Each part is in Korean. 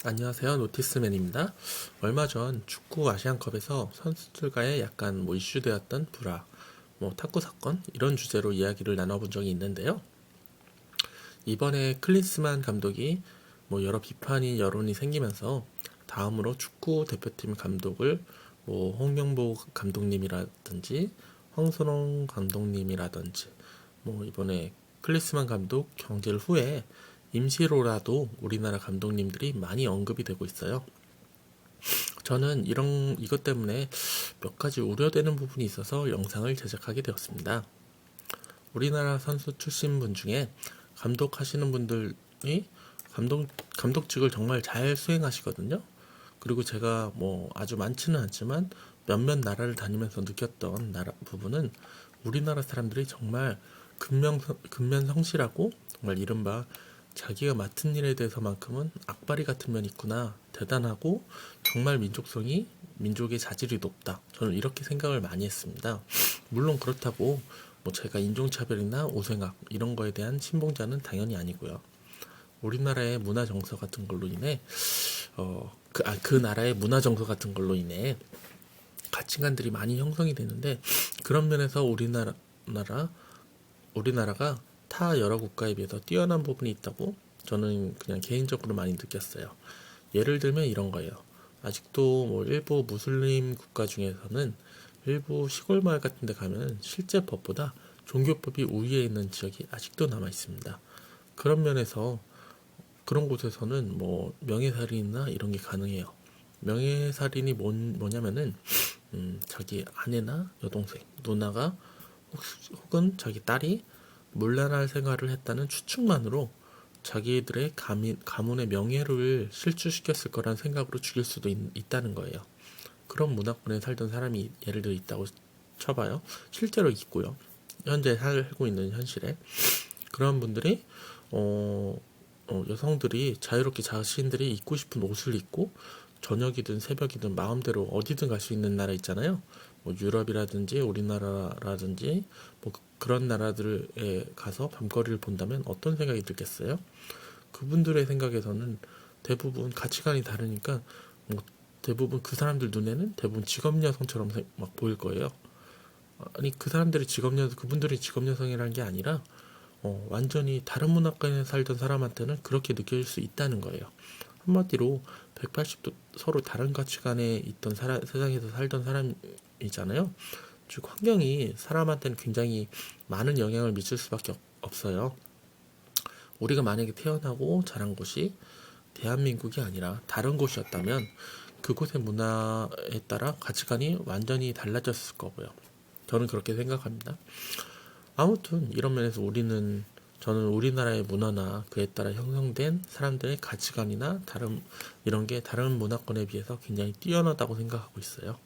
안녕하세요. 노티스맨입니다. 얼마 전 축구 아시안컵에서 선수들과의 약간 이슈되었던 불화, 탁구 사건 이런 주제로 이야기를 나눠본 적이 있는데요. 이번에 클린스만 감독이 여러 비판이 여론이 생기면서 다음으로 축구 대표팀 감독을 홍명보 감독님이라든지 황선홍 감독님이라든지 이번에 클린스만 감독 경질 후에 임시로라도 우리나라 감독님들이 많이 언급이 되고 있어요. 저는 이것 때문에 몇 가지 우려되는 부분이 있어서 영상을 제작하게 되었습니다. 우리나라 선수 출신 분 중에 감독하시는 분들이 감독직을 정말 잘 수행하시거든요. 그리고 제가 아주 많지는 않지만 몇몇 나라를 다니면서 느꼈던 부분은 우리나라 사람들이 정말 근면성실하고 정말 이른바 자기가 맡은 일에 대해서만큼은 악바리 같은 면이 있구나, 대단하고 정말 민족의 자질이 높다, 저는 이렇게 생각을 많이 했습니다. 물론 그렇다고 제가 인종차별이나 오생학 이런 거에 대한 신봉자는 당연히 아니고요. 우리나라의 문화 정서 같은 걸로 인해 그 나라의 문화 정서 같은 걸로 인해 가치관들이 많이 형성이 되는데, 그런 면에서 우리나라가 타 여러 국가에 비해서 뛰어난 부분이 있다고 저는 그냥 개인적으로 많이 느꼈어요. 예를 들면 이런 거예요. 아직도 일부 무슬림 국가 중에서는 일부 시골 마을 같은 데 가면 실제 법보다 종교법이 우위에 있는 지역이 아직도 남아 있습니다. 그런 면에서 그런 곳에서는 명예살인이나 이런 게 가능해요. 명예살인이 뭐냐면은 자기 아내나 여동생, 누나가 혹은 자기 딸이 문란할 생활을 했다는 추측만으로 자기들의 가문의 명예를 실추시켰을 거란 생각으로 죽일 수도 있다는 거예요. 그런 문화권에 살던 사람이 예를 들어 있다고 쳐봐요. 실제로 있고요. 현재 살고 있는 현실에 그런 분들이 여성들이 자유롭게 자신들이 입고 싶은 옷을 입고 저녁이든 새벽이든 마음대로 어디든 갈 수 있는 나라 있잖아요. 유럽이라든지 우리나라라든지 그런 나라들에 가서 밤거리를 본다면 어떤 생각이 들겠어요? 그분들의 생각에서는 대부분 가치관이 다르니까 대부분 그 사람들 눈에는 대부분 직업 여성처럼 막 보일 거예요. 아니 그분들이 직업 여성이라는 게 아니라 완전히 다른 문화권에 살던 사람한테는 그렇게 느껴질 수 있다는 거예요. 한마디로 180도 서로 다른 가치관에 있던 세상에서 살던 사람이잖아요. 즉 환경이 사람한테는 굉장히 많은 영향을 미칠 수밖에 없어요. 우리가 만약에 태어나고 자란 곳이 대한민국이 아니라 다른 곳이었다면 그곳의 문화에 따라 가치관이 완전히 달라졌을 거고요. 저는 그렇게 생각합니다. 아무튼 이런 면에서 저는 우리나라의 문화나 그에 따라 형성된 사람들의 가치관이나 이런 게 다른 문화권에 비해서 굉장히 뛰어나다고 생각하고 있어요.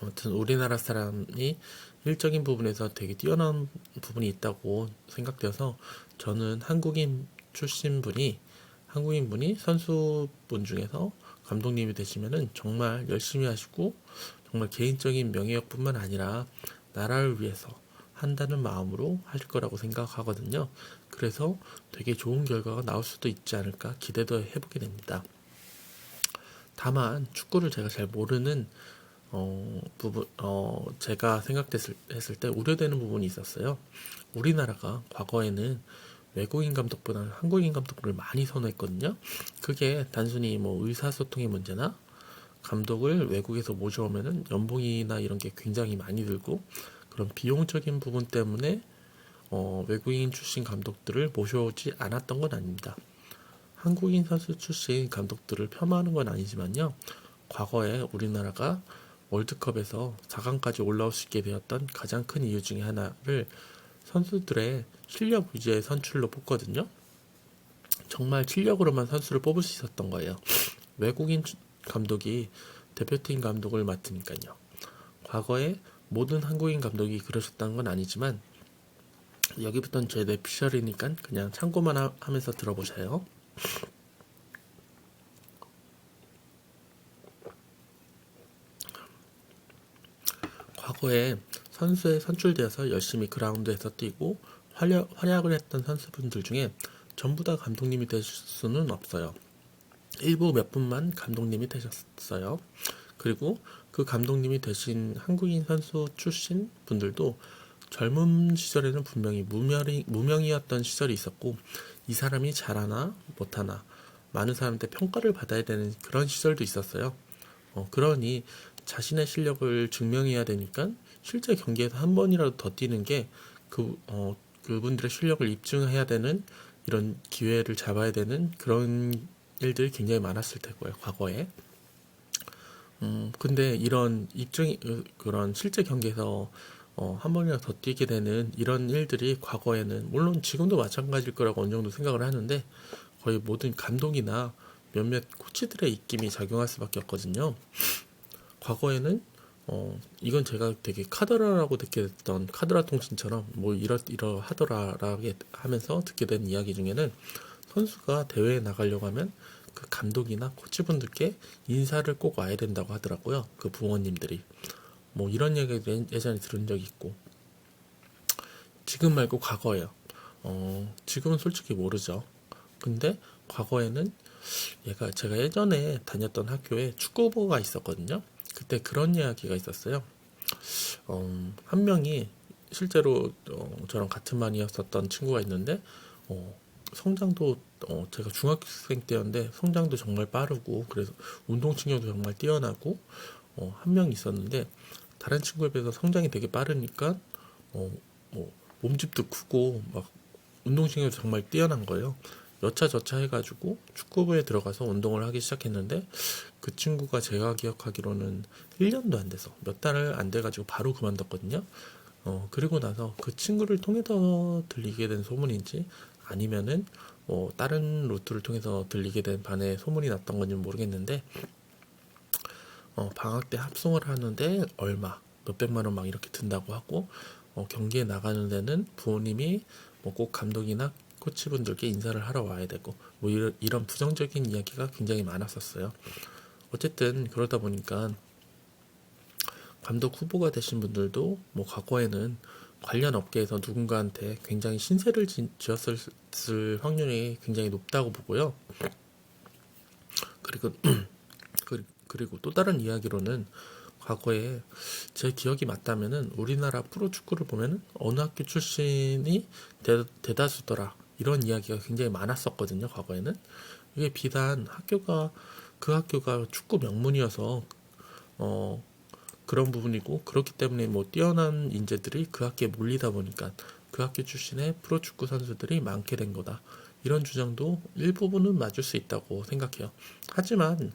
아무튼 우리나라 사람이 일적인 부분에서 되게 뛰어난 부분이 있다고 생각되어서 저는 한국인분이 선수분 중에서 감독님이 되시면은 정말 열심히 하시고 정말 개인적인 명예욕뿐만 아니라 나라를 위해서 한다는 마음으로 하실 거라고 생각하거든요. 그래서 되게 좋은 결과가 나올 수도 있지 않을까 기대도 해보게 됩니다. 다만 축구를 제가 잘 모르는 제가 했을 때 우려되는 부분이 있었어요. 우리나라가 과거에는 외국인 감독보다는 한국인 감독을 많이 선호했거든요. 그게 단순히 의사소통의 문제나 감독을 외국에서 모셔오면은 연봉이나 이런 게 굉장히 많이 들고 그런 비용적인 부분 때문에 외국인 출신 감독들을 모셔오지 않았던 건 아닙니다. 한국인 선수 출신 감독들을 폄하하는 건 아니지만요. 과거에 우리나라가 월드컵에서 4강까지 올라올 수 있게 되었던 가장 큰 이유 중에 하나를 선수들의 실력 위주의 선출로 뽑거든요. 정말 실력으로만 선수를 뽑을 수 있었던 거예요. 외국인 감독이 대표팀 감독을 맡으니까요. 과거에 모든 한국인 감독이 그러셨다는 건 아니지만 여기부터는 제 뇌피셜이니까 그냥 참고만 하면서 들어보세요. 과거에 선수에 선출되어서 열심히 그라운드에서 뛰고 활약을 했던 선수분들 중에 전부 다 감독님이 될 수는 없어요. 일부 몇 분만 감독님이 되셨어요. 그리고 그 감독님이 되신 한국인 선수 출신 분들도 젊은 시절에는 분명히 무명이었던 시절이 있었고, 이 사람이 잘하나 못하나 많은 사람한테 평가를 받아야 되는 그런 시절도 있었어요. 그러니 자신의 실력을 증명해야 되니까 실제 경기에서 한 번이라도 더 뛰는 게 그분들의 실력을 입증해야 되는 이런 기회를 잡아야 되는 그런 일들이 굉장히 많았을 테고요, 과거에. 근데 이런 그런 실제 경기에서 한 번이나 더 뛰게 되는 이런 일들이 과거에는, 물론 지금도 마찬가지일 거라고 어느 정도 생각을 하는데, 거의 모든 감독이나 몇몇 코치들의 입김이 작용할 수밖에 없거든요. 과거에는 이건 제가 되게 카더라라고 듣게 됐던, 카더라 통신처럼 뭐 이러하더라라고 하면서 듣게 된 이야기 중에는, 선수가 대회에 나가려고 하면 그 감독이나 코치분들께 인사를 꼭 와야 된다고 하더라고요. 그 부모님들이. 뭐 이런 얘기를 예전에 들은 적이 있고. 지금 말고 과거예요. 지금은 솔직히 모르죠. 근데 과거에는 제가 예전에 다녔던 학교에 축구부가 있었거든요. 그때 그런 이야기가 있었어요. 한 명이 실제로 저랑 같은 반이었었던 친구가 있는데, 성장도 제가 중학생 때였는데 성장도 정말 빠르고, 그래서 운동신경도 정말 뛰어나고, 한 명 있었는데, 다른 친구에 비해서 성장이 되게 빠르니까 뭐 몸집도 크고 막 운동신경도 정말 뛰어난 거예요. 여차저차 해가지고 축구부에 들어가서 운동을 하기 시작했는데, 그 친구가 제가 기억하기로는 1년도 안 돼서, 몇 달을 안 돼가지고 바로 그만뒀거든요. 그리고 나서 그 친구를 통해서 들리게 된 소문인지, 아니면은 다른 루트를 통해서 들리게 된 반에 소문이 났던 건지 모르겠는데, 방학 때 합성을 하는데 얼마, 몇백만 원 막 이렇게 든다고 하고, 경기에 나가는 데는 부모님이 뭐 꼭 감독이나 코치분들께 인사를 하러 와야 되고, 뭐 이런 부정적인 이야기가 굉장히 많았었어요. 어쨌든 그러다 보니까 감독 후보가 되신 분들도 뭐 과거에는 관련 업계에서 누군가한테 굉장히 신세를 지었을 확률이 굉장히 높다고 보고요. 그리고 그리고 또 다른 이야기로는, 과거에 제 기억이 맞다면은 우리나라 프로축구를 보면은 어느 학교 출신이 대다수더라, 이런 이야기가 굉장히 많았었거든요. 과거에는 이게 비단 그 학교가 축구 명문이어서 어 그런 부분이고, 그렇기 때문에 뭐 뛰어난 인재들이 그 학교에 몰리다 보니까 그 학교 출신의 프로축구 선수들이 많게 된 거다, 이런 주장도 일부분은 맞을 수 있다고 생각해요. 하지만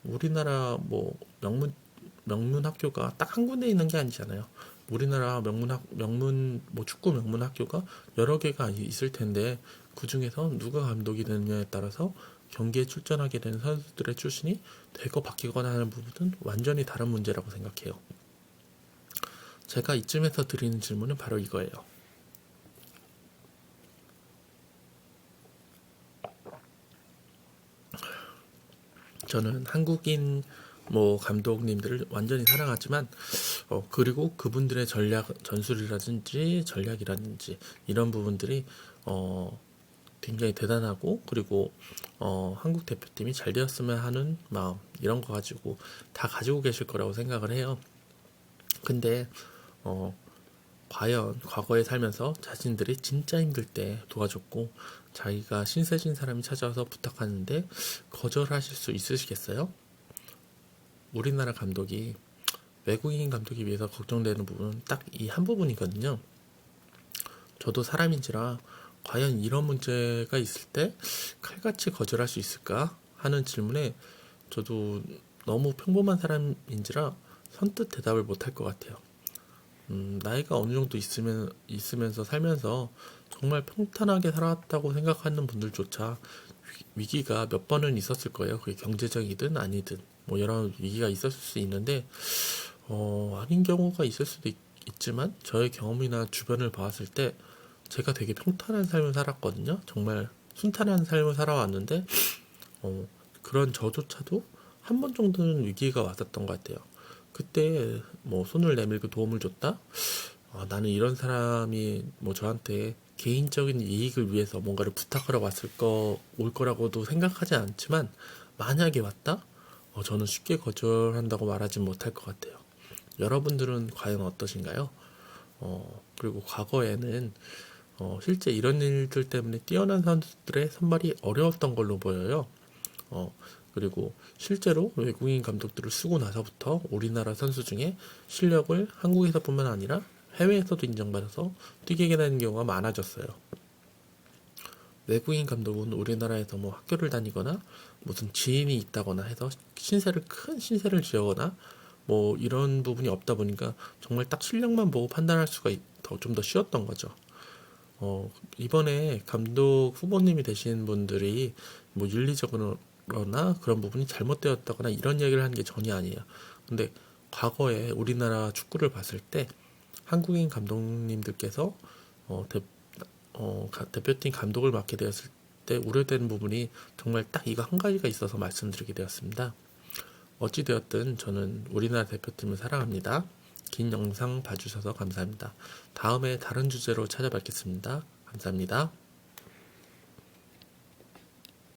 우리나라 뭐 명문 학교가 딱 한 군데 있는 게 아니잖아요. 우리나라 명문 뭐 축구 명문 학교가 여러 개가 있을 텐데, 그 중에서 누가 감독이 되느냐에 따라서 경기에 출전하게 되는 선수들의 출신이 되고 바뀌거나 하는 부분은 완전히 다른 문제라고 생각해요. 제가 이쯤에서 드리는 질문은 바로 이거예요. 저는 한국인 뭐 감독님들을 완전히 사랑하지만, 그리고 그분들의 전략이라든지 이런 부분들이 굉장히 대단하고, 그리고 한국 대표팀이 잘 되었으면 하는 마음, 이런 거 가지고 다 가지고 계실 거라고 생각을 해요. 근데 어, 과연 과거에 살면서 자신들이 진짜 힘들 때 도와줬고, 자기가 신세진 사람이 찾아와서 부탁하는데 거절하실 수 있으시겠어요? 우리나라 감독이 외국인 감독에 비해서 걱정되는 부분은 딱 이 한 부분이거든요. 저도 사람인지라 과연 이런 문제가 있을 때 칼같이 거절할 수 있을까 하는 질문에, 저도 너무 평범한 사람인지라 선뜻 대답을 못할 것 같아요. 나이가 어느 정도 있으면서 살면서 정말 평탄하게 살았다고 생각하는 분들조차 위기가 몇 번은 있었을 거예요. 그게 경제적이든 아니든 뭐 여러 위기가 있었을 수 있는데, 아닌 경우가 있을 수도 있지만, 저의 경험이나 주변을 봤을 때 제가 되게 평탄한 삶을 살았거든요. 정말 순탄한 삶을 살아왔는데, 그런 저조차도 한 번 정도는 위기가 왔었던 것 같아요. 그때 뭐 손을 내밀고 도움을 줬다? 나는 이런 사람이 뭐 저한테 개인적인 이익을 위해서 뭔가를 부탁하러 올 거라고도 생각하지 않지만, 만약에 왔다? 저는 쉽게 거절한다고 말하진 못할 것 같아요. 여러분들은 과연 어떠신가요? 그리고 과거에는 실제 이런 일들 때문에 뛰어난 선수들의 선발이 어려웠던 걸로 보여요. 그리고 실제로 외국인 감독들을 쓰고 나서부터 우리나라 선수 중에 실력을 한국에서뿐만 아니라 해외에서도 인정받아서 뛰게 되는 경우가 많아졌어요. 외국인 감독은 우리나라에서 뭐 학교를 다니거나 무슨 지인이 있다거나 해서 큰 신세를 지어거나 뭐 이런 부분이 없다 보니까 정말 딱 실력만 보고 판단할 수가 좀 더 쉬웠던 거죠. 이번에 감독 후보님이 되신 분들이 뭐 윤리적으로나 그런 부분이 잘못되었다거나 이런 얘기를 하는 게 전혀 아니에요. 근데 과거에 우리나라 축구를 봤을 때 한국인 감독님들께서 대표팀 감독을 맡게 되었을 때 우려되는 부분이 정말 딱 이거 한 가지가 있어서 말씀드리게 되었습니다. 어찌되었든 저는 우리나라 대표팀을 사랑합니다. 긴 영상 봐주셔서 감사합니다. 다음에 다른 주제로 찾아뵙겠습니다. 감사합니다.